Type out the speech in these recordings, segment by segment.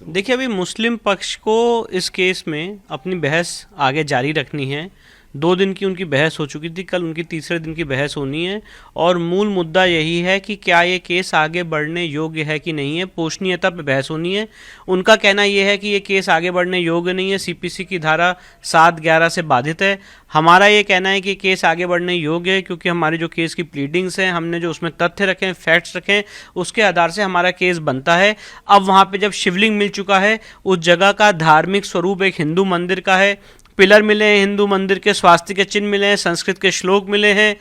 देखिए, अभी मुस्लिम पक्ष को इस केस में अपनी बहस आगे जारी रखनी है। 2 दिन की उनकी बहस हो चुकी थी, कल उनकी तीसरे दिन की बहस होनी है और मूल मुद्दा यही है कि क्या ये केस आगे बढ़ने योग्य है कि नहीं है। पोषणीयता पे बहस होनी है। उनका कहना ये है कि ये केस आगे बढ़ने योग्य नहीं है, सीपीसी की धारा 7-11 से बाधित है। हमारा ये कहना है कि केस आगे बढ़ने योग्य है क्योंकि हमारी जो केस की प्लीडिंग्स हैं, हमने जो उसमें तथ्य रखे हैं, फैक्ट्स रखे हैं, उसके आधार से हमारा केस बनता है। अब वहाँ पे जब शिवलिंग मिल चुका है, उस जगह का धार्मिक स्वरूप एक हिंदू मंदिर का है, पिलर मिले हैं हिंदू मंदिर के, स्वास्तिक के चिन्ह मिले हैं, संस्कृत के श्लोक मिले हैं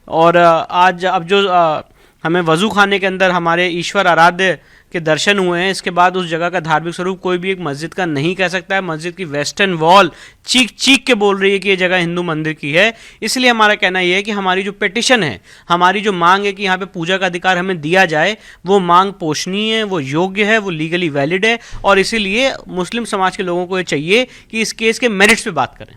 और आज अब जो हमें वजू खाने के अंदर हमारे ईश्वर आराध्य के दर्शन हुए हैं, इसके बाद उस जगह का धार्मिक स्वरूप कोई भी एक मस्जिद का नहीं कह सकता है। मस्जिद की वेस्टर्न वॉल चीख चीख के बोल रही है कि ये जगह हिंदू मंदिर की है। इसलिए हमारा कहना यह है कि हमारी जो पिटिशन है, हमारी जो मांग है कि यहाँ पे पूजा का अधिकार हमें दिया जाए, वो मांग पोषणीय है, वो योग्य है, वो लीगली वैलिड है और इसीलिए मुस्लिम समाज के लोगों को ये चाहिए कि इस केस के मेरिट्स पे बात करें।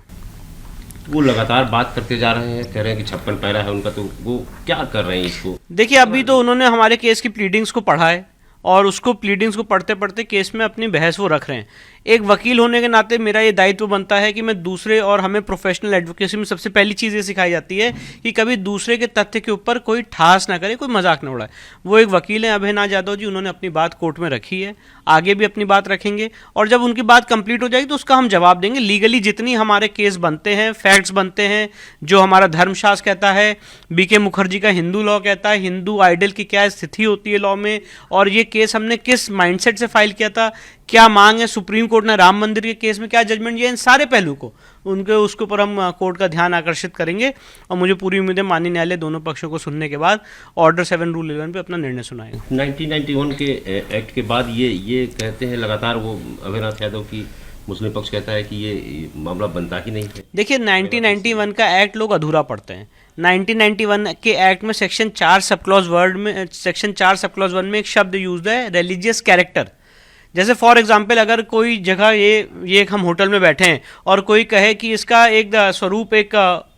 वो लगातार बात करते जा रहे हैं, कह रहे हैं कि 56 पैरा है उनका, तो वो क्या कर रहे हैं इसको? देखिए, अभी तो उन्होंने हमारे केस की प्लीडिंग्स को पढ़ा है और उसको प्लीडिंग्स को पढ़ते पढ़ते केस में अपनी बहस वो रख रहे हैं। एक वकील होने के नाते मेरा ये दायित्व बनता है कि मैं दूसरे, और हमें प्रोफेशनल एडवोकेसी में सबसे पहली चीज़ ये सिखाई जाती है कि कभी दूसरे के तथ्य के ऊपर कोई ठहास ना करे, कोई मजाक ना उड़ाए। वो एक वकील हैं अभयनाथ यादव जी, उन्होंने अपनी बात कोर्ट में रखी है, आगे भी अपनी बात रखेंगे और जब उनकी बात कंप्लीट हो जाएगी तो उसका हम जवाब देंगे। लीगली जितनी हमारे केस बनते हैं, फैक्ट्स बनते हैं, जो हमारा धर्मशास्त्र कहता है, बीके मुखर्जी का हिंदू लॉ कहता है, हिंदू आइडल की क्या स्थिति होती है लॉ में, और ये केस हमने किस माइंडसेट से फाइल किया था, क्या मांग है सुप्रीम कोर्ट ने राम मंदिर के केस में, क्या जजमेंट दिया, इन सारे पहलू को उसके ऊपर हम कोर्ट का ध्यान आकर्षित करेंगे और मुझे पूरी उम्मीद है माननीय न्यायालय दोनों पक्षों को सुनने के बाद ऑर्डर 7 रूल 11 पे अपना निर्णय सुनाएगा। 1991 के एक्ट के बाद ये कहते हैं लगातार, वो अभयनाथ यादव की मुस्लिम पक्ष कहता है कि ये मामला बनता ही नहीं है। देखिए, 1991 का एक्ट लोग अधूरा पढ़ते हैं। 1991 के एक्ट में सेक्शन 4 सब क्लॉज 1 में एक शब्द यूज है, रिलीजियस कैरेक्टर। जैसे फॉर एग्जाम्पल, अगर कोई जगह ये एक हम होटल में बैठे हैं और कोई कहे कि इसका एक स्वरूप एक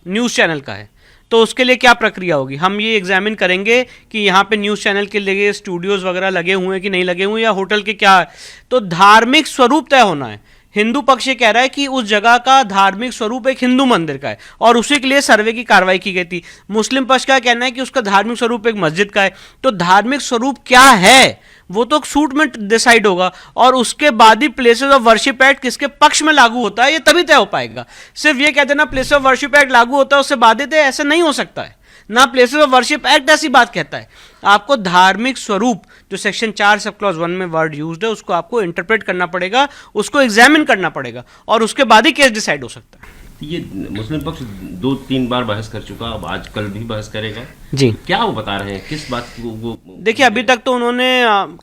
न्यूज़ चैनल का है, तो उसके लिए क्या प्रक्रिया होगी? हम ये एग्जामिन करेंगे कि यहाँ पे न्यूज़ चैनल के लिए स्टूडियोज़ वगैरह लगे हुए हैं कि नहीं लगे हुए, या होटल के क्या है। तो धार्मिक स्वरूप तय होना है। हिंदू पक्ष ये कह रहा है कि उस जगह का धार्मिक स्वरूप एक हिंदू मंदिर का है और उसी के लिए सर्वे की कार्रवाई की गई थी। मुस्लिम पक्ष का कहना है कि उसका धार्मिक स्वरूप एक मस्जिद का है। तो धार्मिक स्वरूप क्या है वो तो सूट में डिसाइड होगा और उसके बाद ही प्लेसेस ऑफ वर्शिप एक्ट किसके पक्ष में लागू होता है ये तभी तय हो पाएगा। सिर्फ ये कह देना प्लेस ऑफ वर्शिप एक्ट लागू होता है उससे बाधित है, ऐसा नहीं हो सकता है। ना प्लेसेस ऑफ वर्शिप एक्ट ऐसी बात कहता है। आपको धार्मिक स्वरूप जो सेक्शन 4 सब क्लॉज 1 में वर्ड यूज्ड है उसको आपको इंटरप्रेट करना पड़ेगा, उसको एग्जामिन करना पड़ेगा और उसके बाद ही केस डिसाइड हो सकता है। ये मुस्लिम पक्ष 2-3 बार बहस कर चुका, अब आज कल भी बहस करेगा जी। क्या वो बता रहे हैं, किस बात को वो? देखिए, अभी तक तो उन्होंने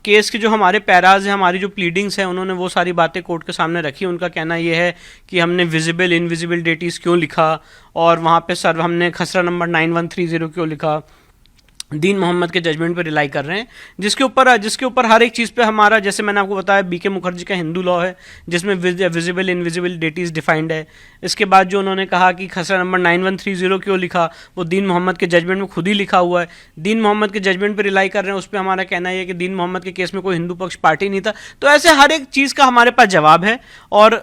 केस की जो हमारे पैराज हैं, हमारी जो प्लीडिंग्स हैं, उन्होंने वो सारी बातें कोर्ट के सामने रखी। उनका कहना ये है कि हमने विजिबल इनविजिबल डेटीज क्यों लिखा और वहाँ पे सर हमने खसरा नंबर 9130 क्यों लिखा, दीन मोहम्मद के जजमेंट पे रिलाई कर रहे हैं, जिसके ऊपर हर एक चीज़ पे हमारा, जैसे मैंने आपको बताया, बीके मुखर्जी का हिंदू लॉ है जिसमें विजिबल इनविजिबल डेटीज डिफाइंड है। इसके बाद जो उन्होंने कहा कि खसरा नंबर 9130 क्यों लिखा, वो दीन मोहम्मद के जजमेंट में खुद ही लिखा हुआ है। दीन मोहम्मद के जजमेंट पे रिलाई कर रहे हैं, उस पर हमारा कहना है कि दीन मोहम्मद के केस में कोई हिंदू पक्ष पार्टी नहीं था। तो ऐसे हर एक चीज़ का हमारे पास जवाब है और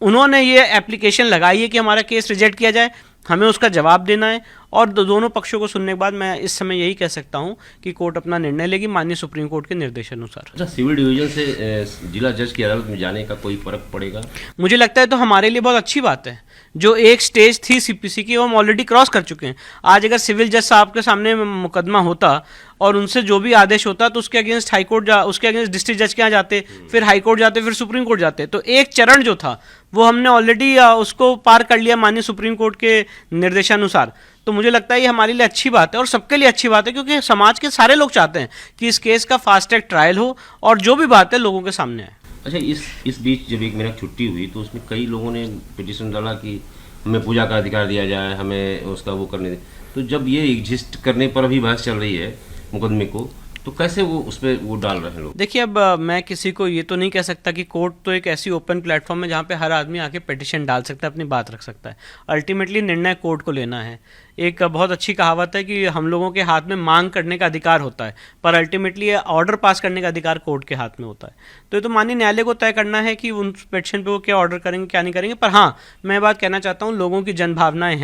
उन्होंने ये एप्लीकेशन लगाई है कि हमारा केस रिजेक्ट किया जाए, हमें उसका जवाब देना है और दोनों पक्षों को सुनने के बाद मैं इस समय यही कह सकता हूं कि कोर्ट अपना निर्णय लेगी माननीय सुप्रीम कोर्ट के निर्देशानुसार। अच्छा, सिविल डिवीजन से जिला जज की अदालत में जाने का कोई फर्क पड़ेगा? मुझे लगता है तो हमारे लिए बहुत अच्छी बात है। जो एक स्टेज थी सीपीसी की वो हम ऑलरेडी क्रॉस कर चुके हैं। आज अगर सिविल जज साहब के सामने मुकदमा होता और उनसे जो भी आदेश होता तो उसके अगेंस्ट उसके अगेंस्ट डिस्ट्रिक्ट जज के यहाँ जाते, फिर हाई कोर्ट जाते, फिर सुप्रीम कोर्ट जाते। तो एक चरण जो था वो हमने ऑलरेडी उसको पार कर लिया माननीय सुप्रीम कोर्ट के निर्देशानुसार। तो मुझे लगता है ये हमारे लिए अच्छी बात है और सबके लिए अच्छी बात है, क्योंकि समाज के सारे लोग चाहते हैं कि इस केस का फास्ट ट्रैक ट्रायल हो और जो भी बात है लोगों के सामने आए। अच्छा, इस बीच जब 1 महीना छुट्टी हुई तो उसमें कई लोगों ने पिटीशन डाला कि हमें पूजा का अधिकार दिया जाए, हमें उसका वो करने दे। तो जब ये एग्जिस्ट करने पर अभी बहस चल रही है मुकदमे को, तो कैसे वो उसमें वो डाल रहे हैं लोग? देखिए अब मैं किसी को ये तो नहीं कह सकता कि कोर्ट तो एक ऐसी ओपन प्लेटफॉर्म है जहाँ पे हर आदमी आके पिटिशन डाल सकता है, अपनी बात रख सकता है। अल्टीमेटली निर्णय कोर्ट को लेना है। एक बहुत अच्छी कहावत है कि हम लोगों के हाथ में मांग करने का अधिकार होता है, पर अल्टीमेटली ऑर्डर पास करने का अधिकार कोर्ट के हाथ में होता है। तो ये तो माननीय न्यायालय को तय करना है कि उन पिटिशन पे वो क्या ऑर्डर करेंगे क्या नहीं करेंगे। पर हाँ, मैं बात कहना चाहता हूँ, लोगों की जनभावनाएं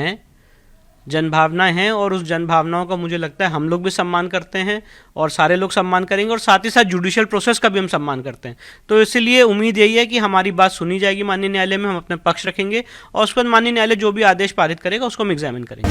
हैं और उस जनभावनाओं का मुझे लगता है हम लोग भी सम्मान करते हैं और सारे लोग सम्मान करेंगे, और साथ ही साथ जुडिशियल प्रोसेस का भी हम सम्मान करते हैं। तो इसलिए उम्मीद यही है कि हमारी बात सुनी जाएगी माननीय न्यायालय में, हम अपने पक्ष रखेंगे और उसके बाद माननीय न्यायालय जो भी आदेश पारित करेगा उसको हम एग्जामिन करेंगे।